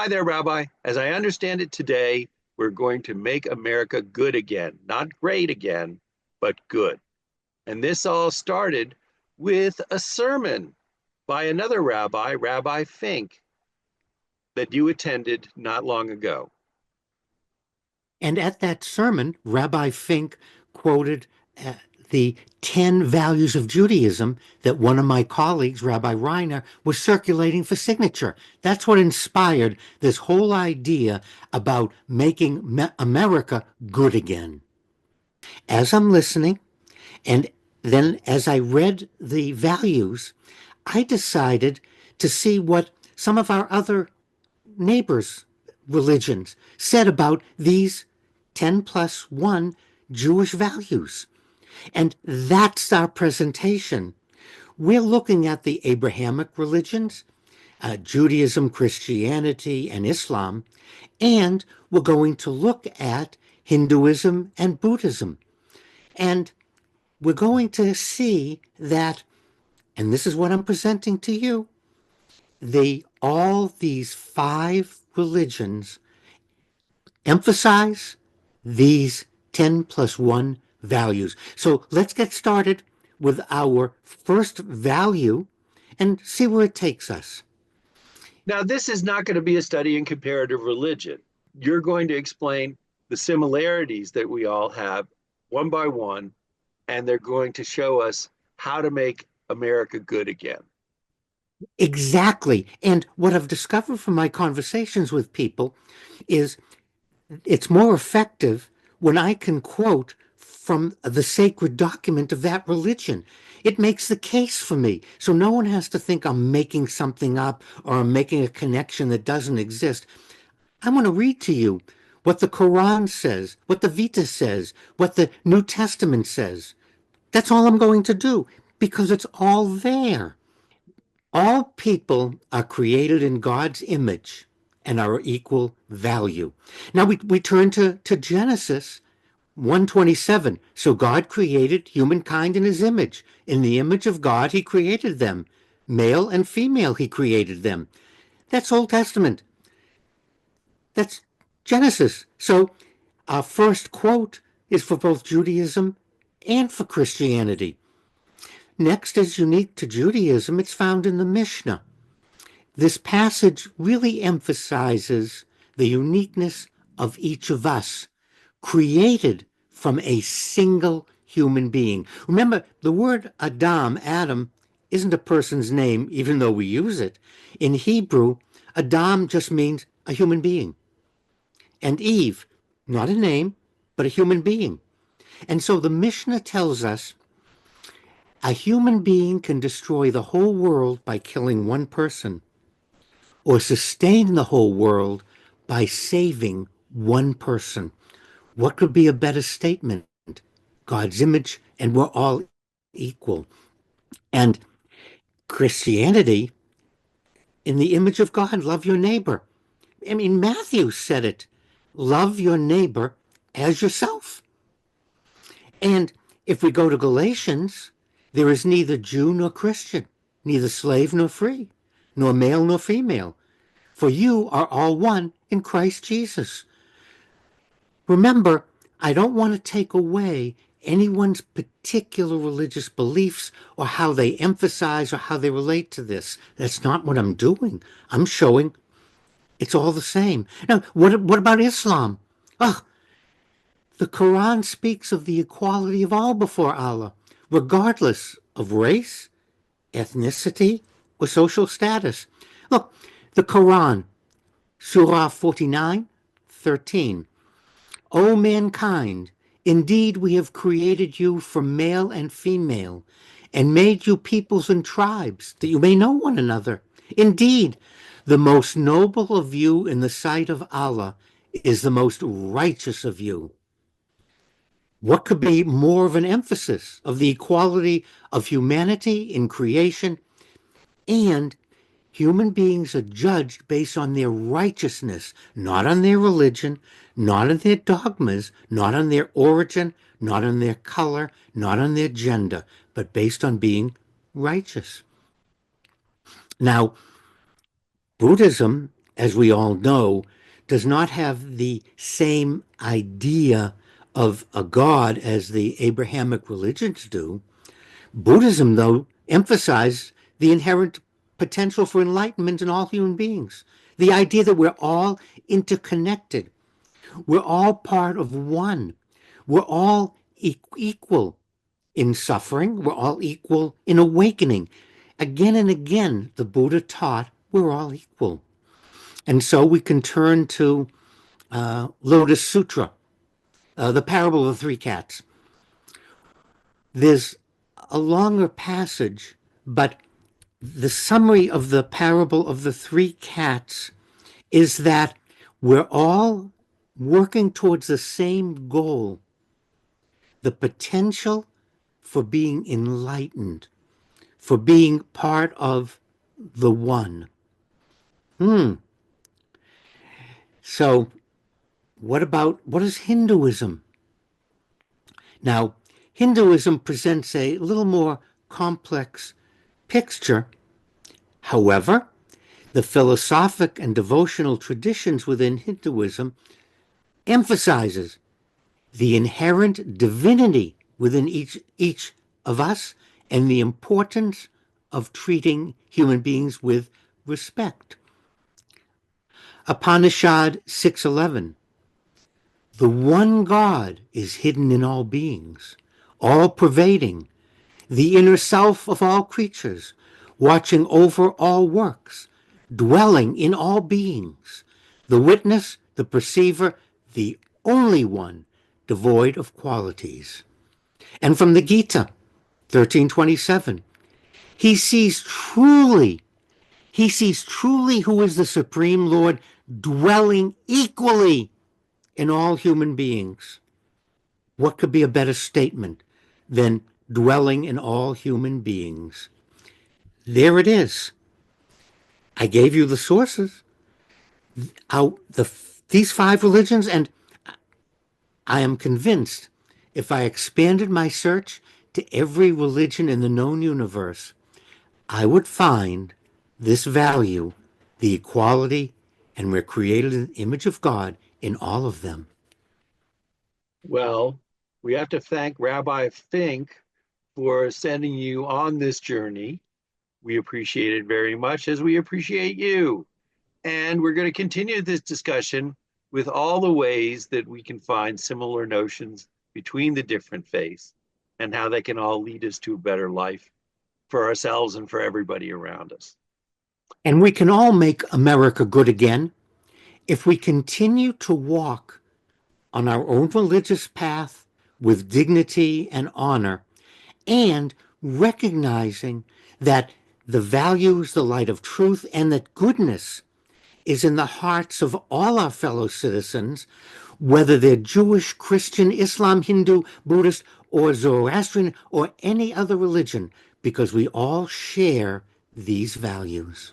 Hi there, Rabbi. As I understand it today, we're going to make America good again. Not great again, but good. And this all started with a sermon by another rabbi, Rabbi Fink, that you attended not long ago. And at that sermon, Rabbi Fink quoted the 10 values of Judaism that one of my colleagues, Rabbi Reiner, was circulating for signature. That's what inspired this whole idea about making America good again. As I'm listening, and then as I read the values, I decided to see what some of our other neighbors' religions said about these 10 plus 1 Jewish values. And that's our presentation. We're looking at the Abrahamic religions, Judaism, Christianity, and Islam, and we're going to look at Hinduism and Buddhism. And we're going to see that, and this is what I'm presenting to you, all these 5 religions emphasize these 10 plus 1 values. So let's get started with our first value and see where it takes us. Now, this is not going to be a study in comparative religion. You're going to explain the similarities that we all have one by one, and they're going to show us how to make America good again. Exactly. And what I've discovered from my conversations with people is it's more effective when I can quote from the sacred document of that religion. It makes the case for me. So no one has to think I'm making something up or I'm making a connection that doesn't exist. I want to read to you what the Quran says, what the Vita says, what the New Testament says. That's all I'm going to do because it's all there. All people are created in God's image and are equal value. Now we turn to Genesis 1:27. So God created humankind in his image. In the image of God, he created them. Male and female, he created them. That's Old Testament. That's Genesis. So our first quote is for both Judaism and for Christianity. Next is unique to Judaism. It's found in the Mishnah. This passage really emphasizes the uniqueness of each of us, created from a single human being. Remember, the word Adam, isn't a person's name, even though we use it. In Hebrew, Adam just means a human being. And Eve, not a name, but a human being. And so the Mishnah tells us a human being can destroy the whole world by killing one person, or sustain the whole world by saving one person. What could be a better statement? God's image, and we're all equal. And Christianity, in the image of God, love your neighbor. I mean, Matthew said it, love your neighbor as yourself. And if we go to Galatians, there is neither Jew nor Christian, neither slave nor free, nor male nor female, for you are all one in Christ Jesus. Remember, I don't want to take away anyone's particular religious beliefs or how they emphasize or how they relate to this. That's not what I'm doing. I'm showing it's all the same. Now, what about Islam? Oh, the Quran speaks of the equality of all before Allah, regardless of race, ethnicity, or social status. Look, the Quran, Surah 49:13. O mankind, indeed we have created you from male and female, and made you peoples and tribes, that you may know one another. Indeed, the most noble of you in the sight of Allah is the most righteous of you. What could be more of an emphasis of the equality of humanity in creation? And human beings are judged based on their righteousness, not on their religion, not on their dogmas, not on their origin, not on their color, not on their gender, but based on being righteous. Now, Buddhism as we all know, does not have the same idea of a God as the Abrahamic religions do. Buddhism, though, emphasizes the inherent potential for enlightenment in all human beings. The idea that we're all interconnected. We're all part of one. We're all equal in suffering. We're all equal in awakening. Again and again, the Buddha taught we're all equal. And so we can turn to Lotus Sutra, the parable of the three cats. There's a longer passage, but the summary of the parable of the three cats is that we're all working towards the same goal, the potential for being enlightened, for being part of the one. So what is Hinduism? Now, Hinduism presents a little more complex picture. However, the philosophic and devotional traditions within Hinduism emphasizes the inherent divinity within each of us and the importance of treating human beings with respect. Upanishad 6:11. The one God is hidden in all beings, all pervading, the inner self of all creatures, watching over all works, dwelling in all beings, the witness, the perceiver, the only one, devoid of qualities. And from the Gita, 13:27, he sees truly who is the Supreme Lord, dwelling equally in all human beings. What could be a better statement than dwelling in all human beings? There it is. I gave you the sources. These five religions, and I am convinced if I expanded my search to every religion in the known universe, I would find this value, the equality, and we're created in the image of God in all of them. Well, we have to thank Rabbi Fink for sending you on this journey. We appreciate it very much, as we appreciate you. And we're going to continue this discussion with all the ways that we can find similar notions between the different faiths and how they can all lead us to a better life for ourselves and for everybody around us. And we can all make America good again if we continue to walk on our own religious path with dignity and honor, and recognizing that the values, the light of truth, and that goodness is in the hearts of all our fellow citizens, whether they're Jewish, Christian, Islam, Hindu, Buddhist, or Zoroastrian, or any other religion, because we all share these values.